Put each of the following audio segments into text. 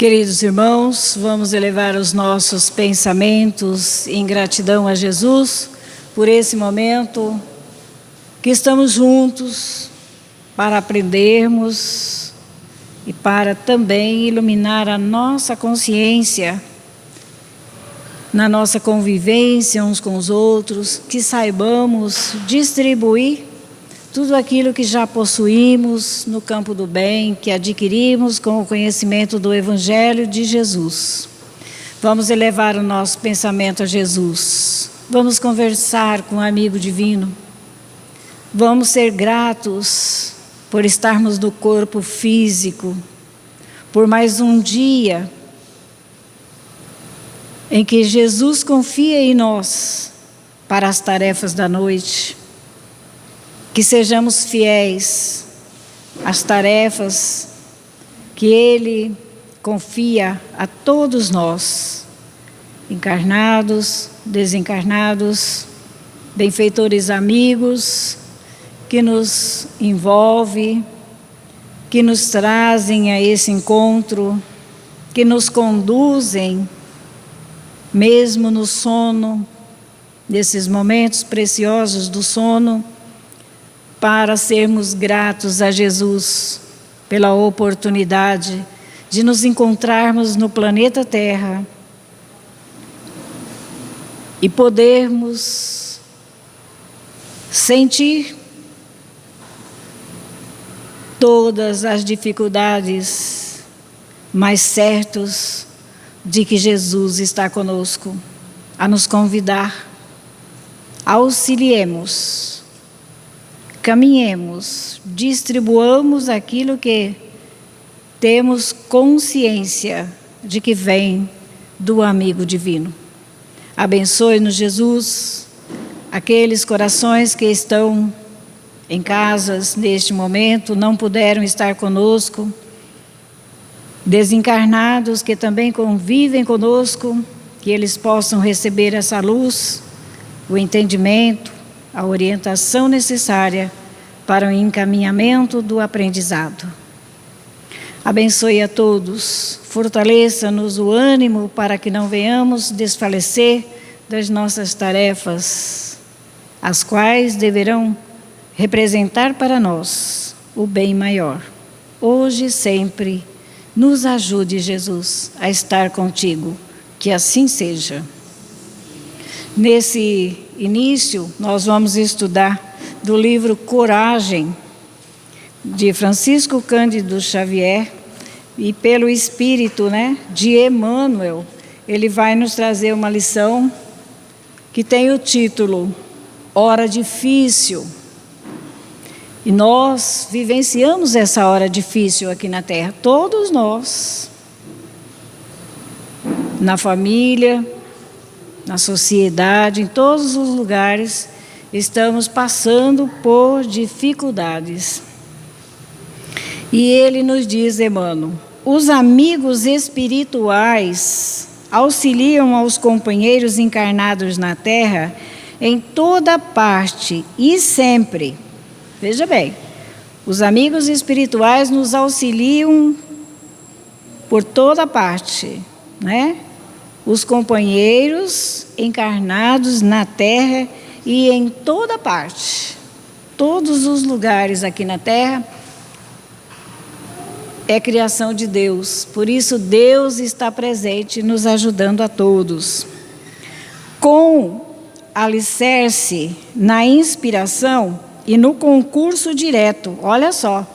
Queridos irmãos, vamos elevar os nossos pensamentos em gratidão a Jesus por esse momento que estamos juntos para aprendermos e para também iluminar a nossa consciência na nossa convivência uns com os outros, que saibamos distribuir tudo aquilo que já possuímos no campo do bem, que adquirimos com o conhecimento do Evangelho de Jesus. Vamos elevar o nosso pensamento a Jesus. Vamos conversar com o amigo divino. Vamos ser gratos por estarmos no corpo físico, por mais um dia em que Jesus confia em nós para as tarefas da noite. Que sejamos fiéis às tarefas que Ele confia a todos nós, encarnados, desencarnados, benfeitores amigos, que nos envolve, que nos trazem a esse encontro, que nos conduzem, mesmo no sono, nesses momentos preciosos do sono, para sermos gratos a Jesus pela oportunidade de nos encontrarmos no planeta Terra e podermos sentir todas as dificuldades, mas certos de que Jesus está conosco, a nos convidar. Auxiliemos, caminhemos, distribuamos aquilo que temos consciência de que vem do amigo divino. Abençoe-nos, Jesus, aqueles corações que estão em casas neste momento, não puderam estar conosco, desencarnados que também convivem conosco, que eles possam receber essa luz, o entendimento, a orientação necessária para o encaminhamento do aprendizado. Abençoe a todos, fortaleça-nos o ânimo para que não venhamos desfalecer das nossas tarefas, as quais deverão representar para nós o bem maior. Hoje e sempre, nos ajude, Jesus, a estar contigo, que assim seja. Nesse início, nós vamos estudar do livro Coragem, de Francisco Cândido Xavier, e pelo Espírito, de Emmanuel, ele vai nos trazer uma lição que tem o título Hora Difícil. E nós vivenciamos essa hora difícil aqui na Terra, todos nós, na família, na sociedade, em todos os lugares, estamos passando por dificuldades. E ele nos diz, Emmanuel, os amigos espirituais auxiliam aos companheiros encarnados na Terra em toda parte e sempre. Veja bem, os amigos espirituais nos auxiliam por toda parte, Os companheiros encarnados na Terra e em toda parte, todos os lugares aqui na Terra, é criação de Deus. Por isso, Deus está presente, nos ajudando a todos. Com alicerce na inspiração e no concurso direto, olha só,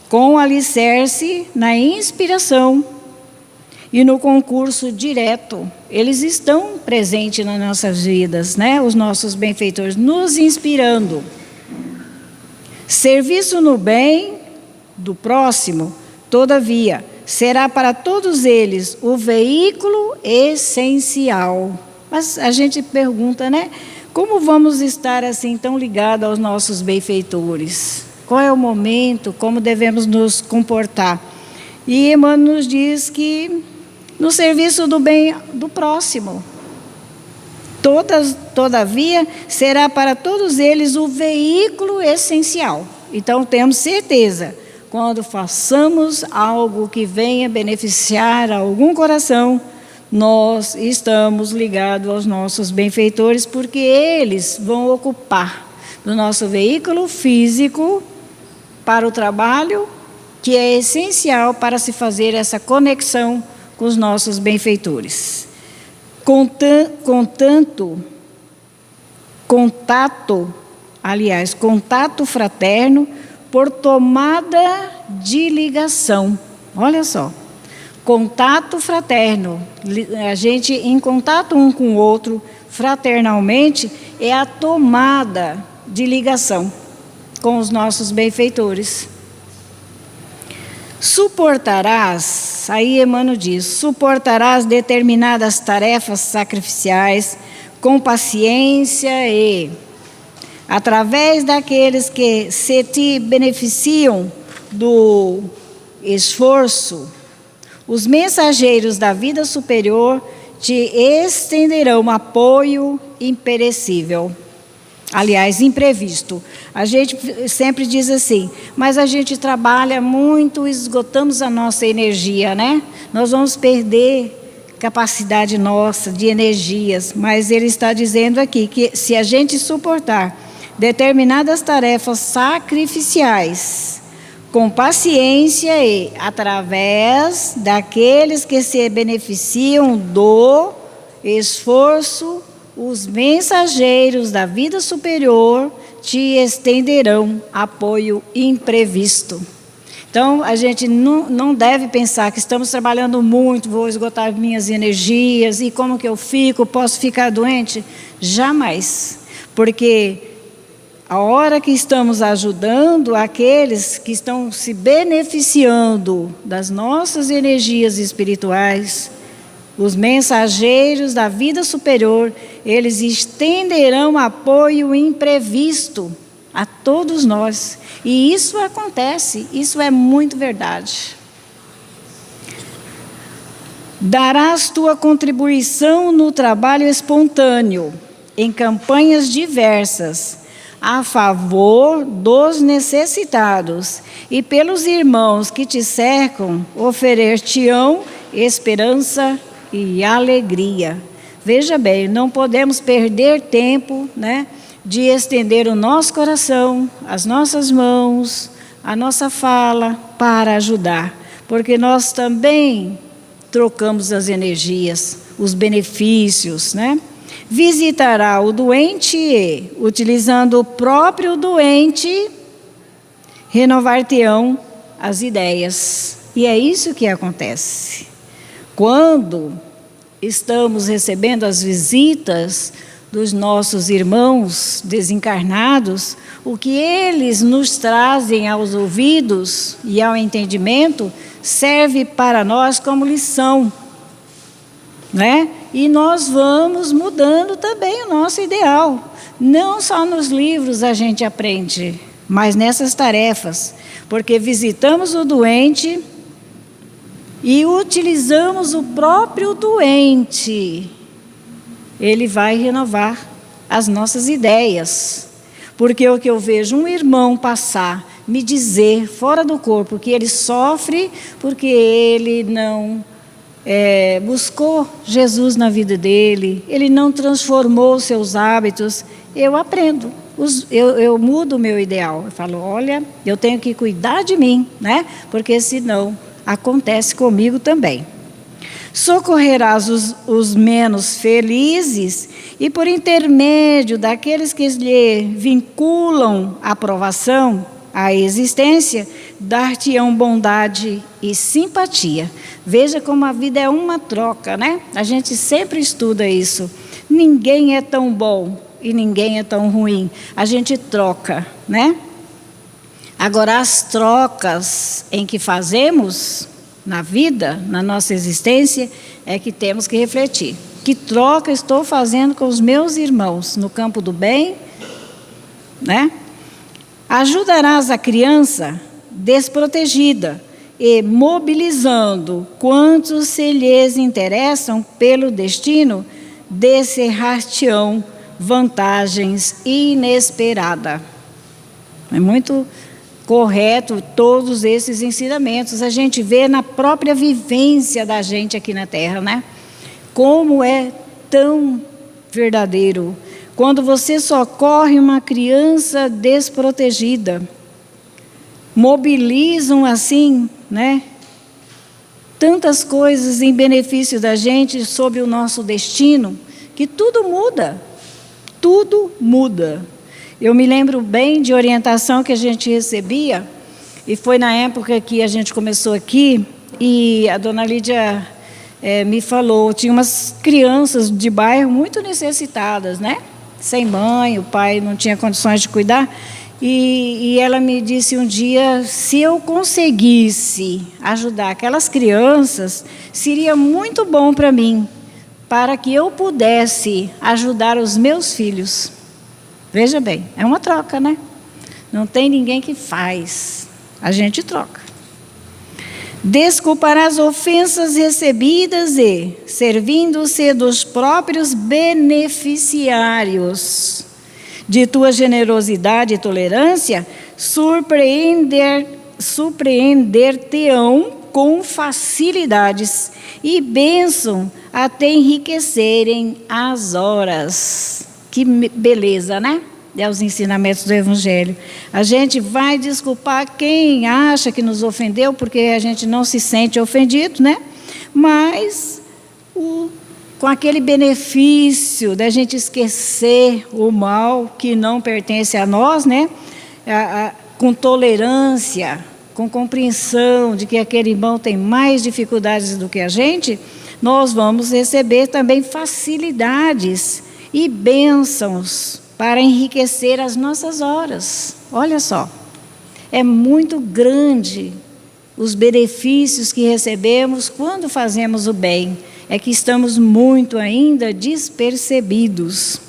com alicerce na inspiração e no concurso direto, eles estão presentes nas nossas vidas, os nossos benfeitores, nos inspirando. Serviço no bem do próximo, todavia, será para todos eles o veículo essencial. Mas a gente pergunta, como vamos estar assim tão ligados aos nossos benfeitores? Qual é o momento, como devemos nos comportar? E Emmanuel nos diz que no serviço do bem do próximo. Todavia, será para todos eles o veículo essencial. Então, temos certeza, quando façamos algo que venha beneficiar algum coração, nós estamos ligados aos nossos benfeitores, porque eles vão ocupar do nosso veículo físico para o trabalho, que é essencial para se fazer essa conexão com os nossos benfeitores. Contato fraterno por tomada de ligação. Olha só, contato fraterno, a gente em contato um com o outro, fraternalmente, é a tomada de ligação com os nossos benfeitores. Suportarás, aí Emmanuel diz, suportarás determinadas tarefas sacrificiais com paciência e, através daqueles que se te beneficiam do esforço, os mensageiros da vida superior te estenderão apoio imperecível. Aliás, imprevisto. A gente sempre diz assim, mas a gente trabalha muito, esgotamos a nossa energia, né? Nós vamos perder capacidade nossa de energias, mas ele está dizendo aqui que se a gente suportar determinadas tarefas sacrificiais, com paciência e através daqueles que se beneficiam do esforço, os mensageiros da vida superior te estenderão apoio imprevisto. Então, a gente não deve pensar que estamos trabalhando muito, vou esgotar minhas energias, e como que eu fico, posso ficar doente? Jamais, porque a hora que estamos ajudando aqueles que estão se beneficiando das nossas energias espirituais, os mensageiros da vida superior, eles estenderão apoio imprevisto a todos nós. E isso acontece, isso é muito verdade. Darás tua contribuição no trabalho espontâneo, em campanhas diversas, a favor dos necessitados, e pelos irmãos que te cercam, oferecer-te-ão esperança e alegria. Veja bem, não podemos perder tempo, né, de estender o nosso coração, as nossas mãos, a nossa fala para ajudar, porque nós também trocamos as energias, os benefícios, né? Visitará o doente e, utilizando o próprio doente, renovar-te-ão as ideias. E é isso que acontece. Quando estamos recebendo as visitas dos nossos irmãos desencarnados, o que eles nos trazem aos ouvidos e ao entendimento serve para nós como lição, né? E nós vamos mudando também o nosso ideal. Não só nos livros a gente aprende, mas nessas tarefas, porque visitamos o doente e utilizamos o próprio doente. Ele vai renovar as nossas ideias. Porque o que eu vejo um irmão passar, me dizer fora do corpo que ele sofre porque ele não buscou Jesus na vida dele, ele não transformou seus hábitos, eu aprendo, eu mudo o meu ideal. Eu falo, olha, eu tenho que cuidar de mim, né? Porque senão acontece comigo também. Socorrerás os menos felizes e, por intermédio daqueles que lhe vinculam a aprovação, a existência, dar-te-ão bondade e simpatia. Veja como a vida é uma troca, né? A gente sempre estuda isso. Ninguém é tão bom e ninguém é tão ruim. A gente troca, né? Agora, as trocas em que fazemos na vida, na nossa existência, é que temos que refletir. Que troca estou fazendo com os meus irmãos no campo do bem, né? Ajudarás a criança desprotegida e mobilizando quantos se lhes interessam pelo destino, descerrar-te-ão vantagens inesperadas. É muito correto todos esses ensinamentos. A gente vê na própria vivência da gente aqui na Terra, né? Como é tão verdadeiro. Quando você socorre uma criança desprotegida, mobilizam assim, né? Tantas coisas em benefício da gente sobre o nosso destino, que tudo muda. Tudo muda. Eu me lembro bem de orientação que a gente recebia, e foi na época que a gente começou aqui, e a dona Lídia me falou, tinha umas crianças de bairro muito necessitadas, né? Sem mãe, o pai não tinha condições de cuidar, e ela me disse um dia, se eu conseguisse ajudar aquelas crianças, seria muito bom para mim, para que eu pudesse ajudar os meus filhos. Veja bem, é uma troca, né? Não tem ninguém que faz, a gente troca. Desculpará as ofensas recebidas e, servindo-se dos próprios beneficiários de tua generosidade e tolerância, surpreender-te-ão com facilidades e bênção até enriquecerem as horas. Que beleza, né? É os ensinamentos do Evangelho. A gente vai desculpar quem acha que nos ofendeu, porque a gente não se sente ofendido, né? Mas com aquele benefício da gente esquecer o mal que não pertence a nós, né? Com tolerância, com compreensão de que aquele irmão tem mais dificuldades do que a gente, nós vamos receber também facilidades e bênçãos para enriquecer as nossas horas. Olha só, é muito grande os benefícios que recebemos quando fazemos o bem. É que estamos muito ainda despercebidos.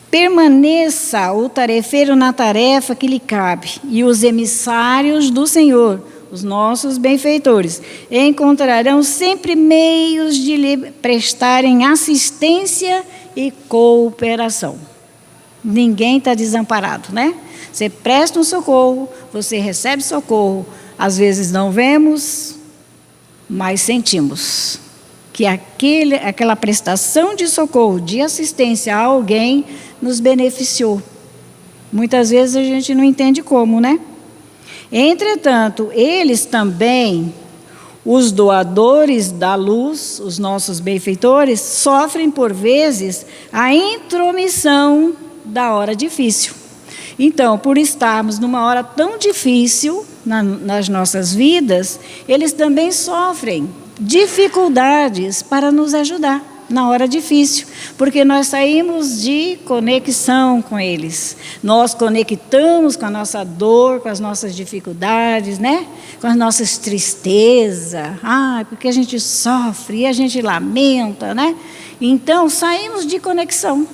Permaneça o tarefeiro na tarefa que lhe cabe, e os emissários do Senhor, os nossos benfeitores, encontrarão sempre meios de lhe prestarem assistência e cooperação. Ninguém está desamparado, né? Você presta um socorro, você recebe socorro. Às vezes não vemos, mas sentimos que aquela prestação de socorro, de assistência a alguém, nos beneficiou. Muitas vezes a gente não entende como, né? Entretanto, eles também, os doadores da luz, os nossos benfeitores, sofrem por vezes a intromissão da hora difícil. Então, por estarmos numa hora tão difícil nas nossas vidas, eles também sofrem dificuldades para nos ajudar na hora difícil, porque nós saímos de conexão com eles. Nós conectamos com a nossa dor, com as nossas dificuldades, né? Com as nossas tristezas. Porque a gente sofre e a gente lamenta, né? Então, saímos de conexão.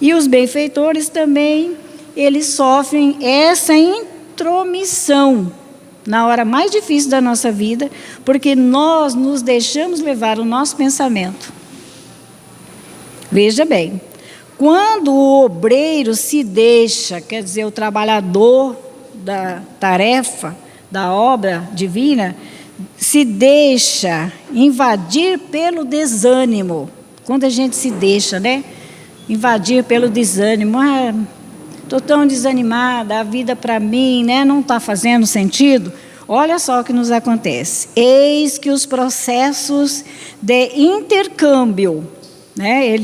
E os benfeitores também, eles sofrem essa intromissão na hora mais difícil da nossa vida, porque nós nos deixamos levar o nosso pensamento. Veja bem, quando o obreiro se deixa, quer dizer, o trabalhador da tarefa, da obra divina, se deixa invadir pelo desânimo. Quando a gente se deixa, né? Invadir pelo desânimo. Estou tão desanimada, a vida para mim, né, não está fazendo sentido. Olha só o que nos acontece. Eis que os processos de intercâmbio, né,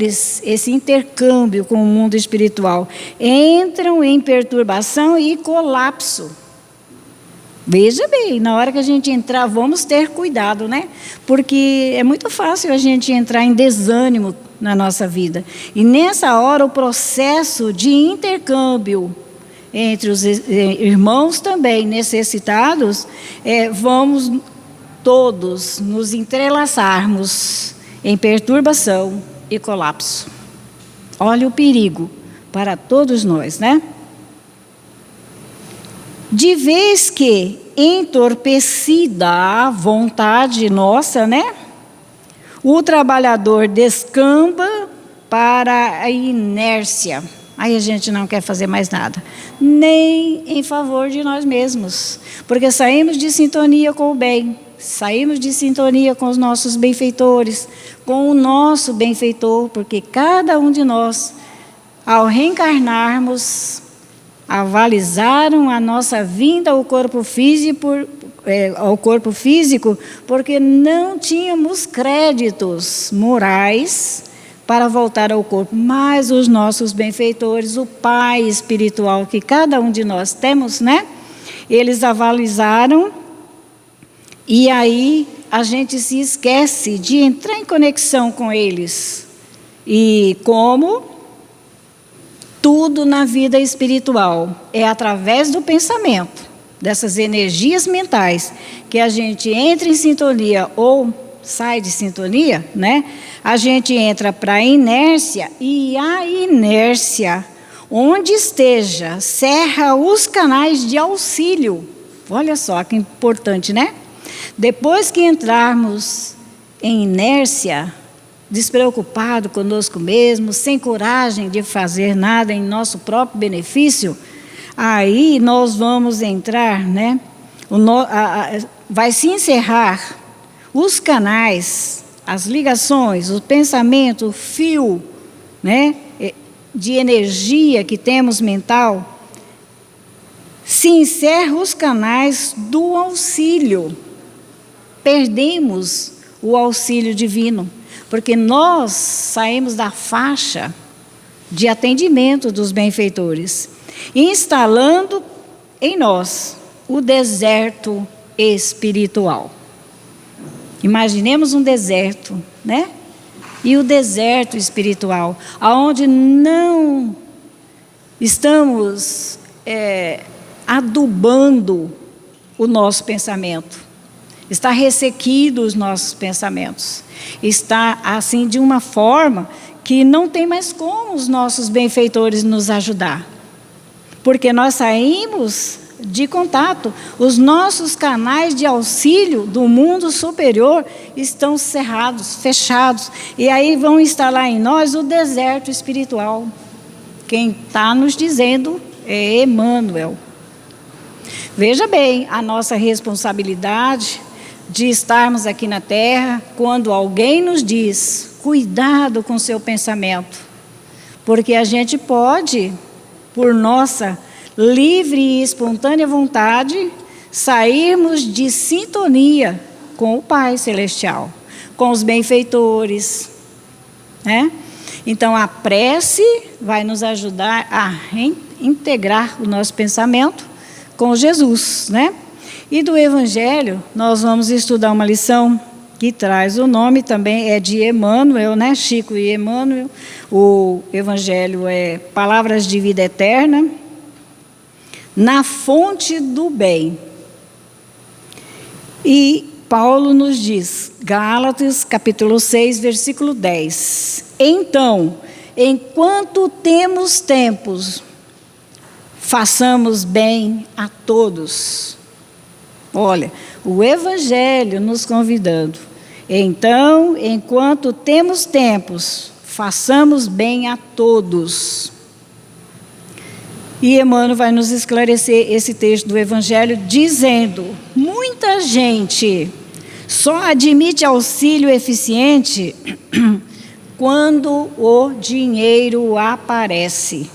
esse intercâmbio com o mundo espiritual, entram em perturbação e colapso. Veja bem, na hora que a gente entrar, vamos ter cuidado, né? Porque é muito fácil a gente entrar em desânimo na nossa vida. E nessa hora, o processo de intercâmbio entre os irmãos também necessitados, vamos todos nos entrelaçarmos em perturbação e colapso. Olha o perigo para todos nós, né? De vez que entorpecida a vontade nossa, né? O trabalhador descamba para a inércia. aí a gente não quer fazer mais nada, nem em favor de nós mesmos, porque saímos de sintonia com o bem, saímos de sintonia com os nossos benfeitores, com o nosso benfeitor, porque cada um de nós, ao reencarnarmos, avalizaram a nossa vinda ao corpo físico, porque não tínhamos créditos morais para voltar ao corpo, mas os nossos benfeitores, o Pai espiritual que cada um de nós temos, né? Eles avalizaram, e aí a gente se esquece de entrar em conexão com eles. E como tudo na vida espiritual é através do pensamento, dessas energias mentais, que a gente entra em sintonia ou sai de sintonia, né? A gente entra para a inércia, e a inércia, onde esteja, cerra os canais de auxílio. Olha só que importante, né? Depois que entrarmos em inércia, despreocupado conosco mesmo, sem coragem de fazer nada em nosso próprio benefício, aí nós vamos entrar, né? Vai se encerrar os canais, as ligações, o pensamento, o fio, né, de energia que temos mental, se encerra os canais do auxílio. Perdemos o auxílio divino, porque nós saímos da faixa de atendimento dos benfeitores, instalando em nós o deserto espiritual. Imaginemos um deserto, né? E o deserto espiritual, aonde não estamos adubando o nosso pensamento. Está ressequido os nossos pensamentos. Está assim de uma forma que não tem mais como os nossos benfeitores nos ajudar. Porque nós saímos de contato, os nossos canais de auxílio do mundo superior estão cerrados, fechados, e aí vão instalar em nós o deserto espiritual. Quem está nos dizendo é Emmanuel. Veja bem, a nossa responsabilidade de estarmos aqui na Terra, quando alguém nos diz, cuidado com seu pensamento, porque a gente pode, por nossa livre e espontânea vontade, sairmos de sintonia com o Pai Celestial, com os benfeitores, né? Então, a prece vai nos ajudar a reintegrar o nosso pensamento com Jesus, né? E do Evangelho, nós vamos estudar uma lição que traz o nome também, é de Emmanuel, né? Chico e Emmanuel. O Evangelho é Palavras de Vida Eterna, na fonte do bem. E Paulo nos diz, Gálatas, capítulo 6, versículo 10. Então, enquanto temos tempos, façamos bem a todos. Olha, o Evangelho nos convidando. Então, enquanto temos tempos, façamos bem a todos. E Emmanuel vai nos esclarecer esse texto do Evangelho dizendo, muita gente só admite auxílio eficiente quando o dinheiro aparece.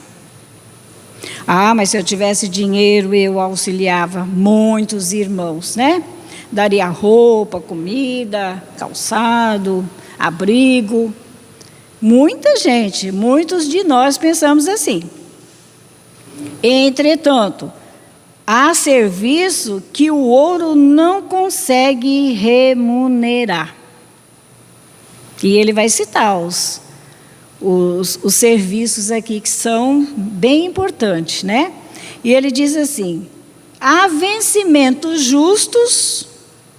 Ah, mas se eu tivesse dinheiro eu auxiliava muitos irmãos, né? Daria roupa, comida, calçado, abrigo. Muita gente, muitos de nós pensamos assim. Entretanto, há serviço que o ouro não consegue remunerar. E ele vai citar os serviços aqui que são bem importantes, né? E ele diz assim, há vencimentos justos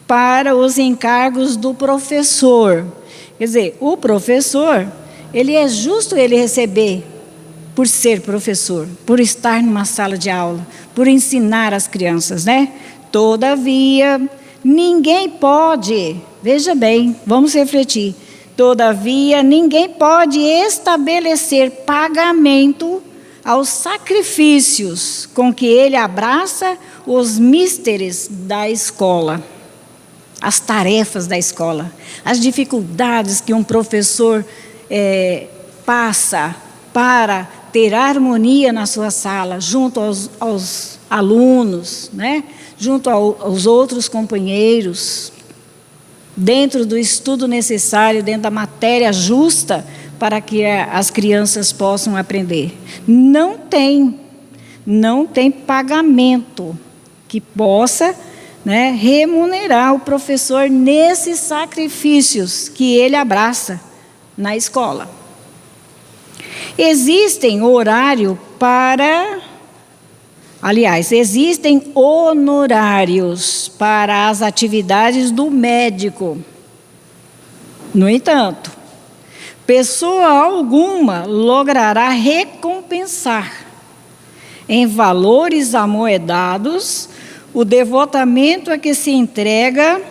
para os encargos do professor. Quer dizer, o professor, ele é justo ele receber por ser professor, por estar numa sala de aula, por ensinar as crianças, né? Todavia, ninguém pode, veja bem, vamos refletir, todavia, ninguém pode estabelecer pagamento aos sacrifícios com que ele abraça os misteres da escola, as tarefas da escola, as dificuldades que um professor passa para ter harmonia na sua sala, junto aos alunos, né? Junto aos outros companheiros, dentro do estudo necessário, dentro da matéria justa, para que as crianças possam aprender. Não tem pagamento que possa, né, remunerar o professor nesses sacrifícios que ele abraça na escola. Existem honorários para as atividades do médico. No entanto, pessoa alguma logrará recompensar em valores amoedados o devotamento a que se entrega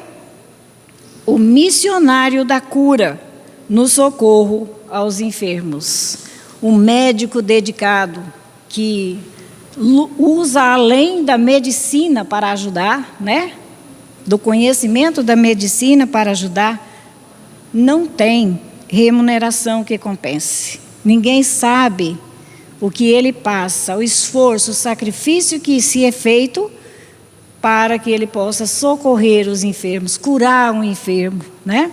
o missionário da cura no socorro aos enfermos. Um médico dedicado que usa além da medicina para ajudar, né? Do conhecimento da medicina para ajudar, não tem remuneração que compense. Ninguém sabe o que ele passa, o esforço, o sacrifício que se é feito para que ele possa socorrer os enfermos, curar um enfermo, né?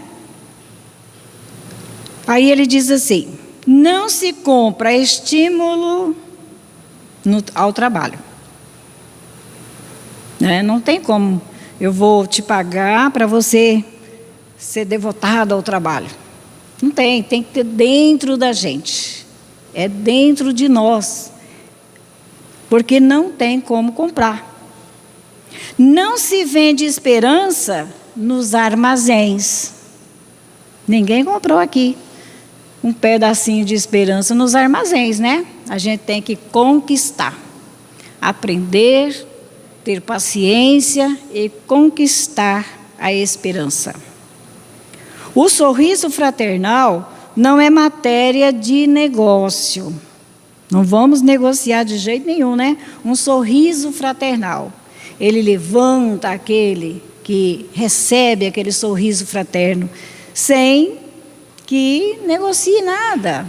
Aí ele diz assim: não se compra estímulo ao trabalho. Né? Não tem como eu vou te pagar para você ser devotado ao trabalho. Não tem que ter dentro da gente. É dentro de nós. Porque não tem como comprar. Não se vende esperança nos armazéns. Ninguém comprou aqui um pedacinho de esperança nos armazéns, né? A gente tem que conquistar, aprender, ter paciência e conquistar a esperança. O sorriso fraternal não é matéria de negócio. Não vamos negociar de jeito nenhum, né? Um sorriso fraternal. Ele levanta aquele que recebe aquele sorriso fraterno sem que negocie nada.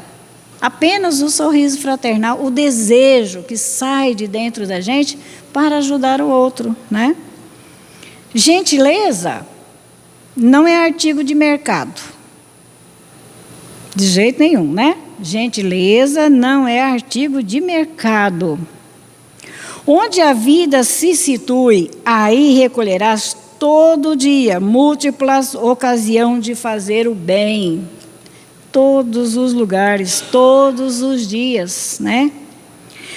Apenas o sorriso fraternal, o desejo que sai de dentro da gente para ajudar o outro, né? Gentileza não é artigo de mercado. De jeito nenhum, né? Gentileza não é artigo de mercado. Onde a vida se situe, aí recolherás todo dia múltiplas ocasiões de fazer o bem. Todos os lugares, todos os dias, né?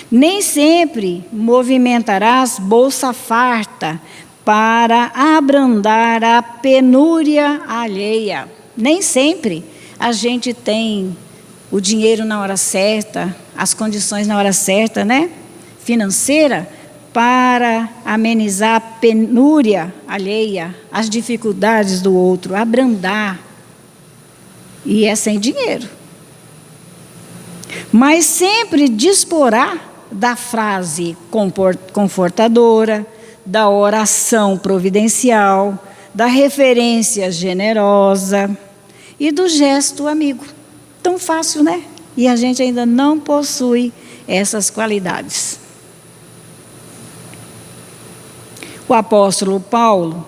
Nem sempre movimentarás bolsa farta para abrandar a penúria alheia. Nem sempre a gente tem o dinheiro na hora certa, as condições na hora certa, né? Financeira, para amenizar a penúria alheia, as dificuldades do outro, abrandar. E é sem dinheiro. Mas sempre disporá da frase confortadora, da oração providencial, da referência generosa e do gesto amigo. Tão fácil, né? E a gente ainda não possui essas qualidades. O apóstolo Paulo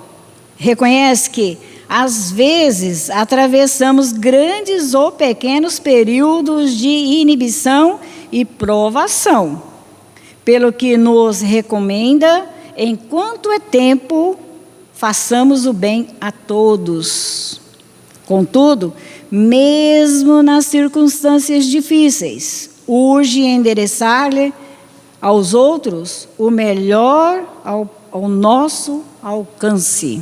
reconhece que, às vezes, atravessamos grandes ou pequenos períodos de inibição e provação, pelo que nos recomenda, enquanto é tempo, façamos o bem a todos. Contudo, mesmo nas circunstâncias difíceis, urge endereçar-lhe aos outros o melhor ao nosso alcance.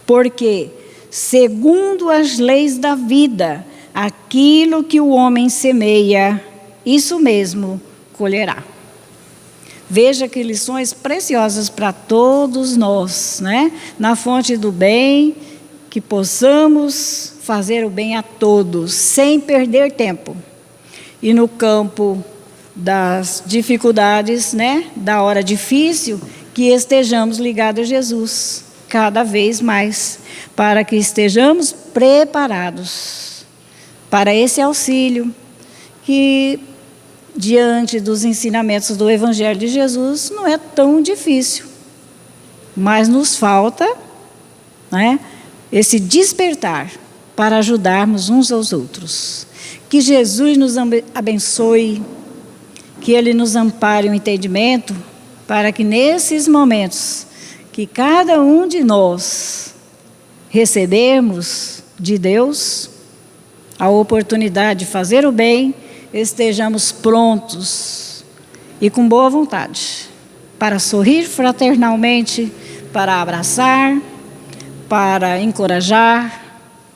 Porque, segundo as leis da vida, aquilo que o homem semeia, isso mesmo colherá. Veja que lições preciosas para todos nós, né? Na fonte do bem, que possamos fazer o bem a todos, sem perder tempo. E no campo das dificuldades, né, da hora difícil, que estejamos ligados a Jesus cada vez mais, para que estejamos preparados para esse auxílio que, diante dos ensinamentos do Evangelho de Jesus, não é tão difícil, mas nos falta, né, esse despertar para ajudarmos uns aos outros. Que Jesus nos abençoe, que Ele nos ampare o entendimento, para que nesses momentos que cada um de nós recebermos de Deus a oportunidade de fazer o bem, estejamos prontos e com boa vontade para sorrir fraternalmente, para abraçar, para encorajar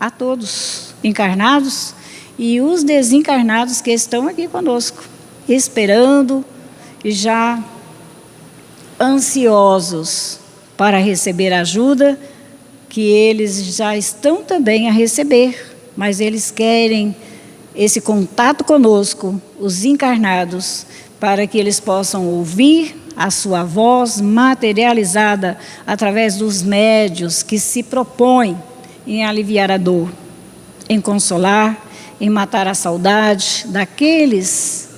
a todos, encarnados e os desencarnados que estão aqui conosco, esperando e já ansiosos para receber ajuda, que eles já estão também a receber, mas eles querem esse contato conosco, os encarnados, para que eles possam ouvir a sua voz materializada através dos médios que se propõem em aliviar a dor, em consolar, em matar a saudade daqueles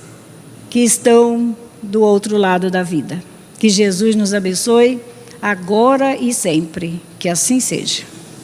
que estão do outro lado da vida. Que Jesus nos abençoe, agora e sempre. Que assim seja.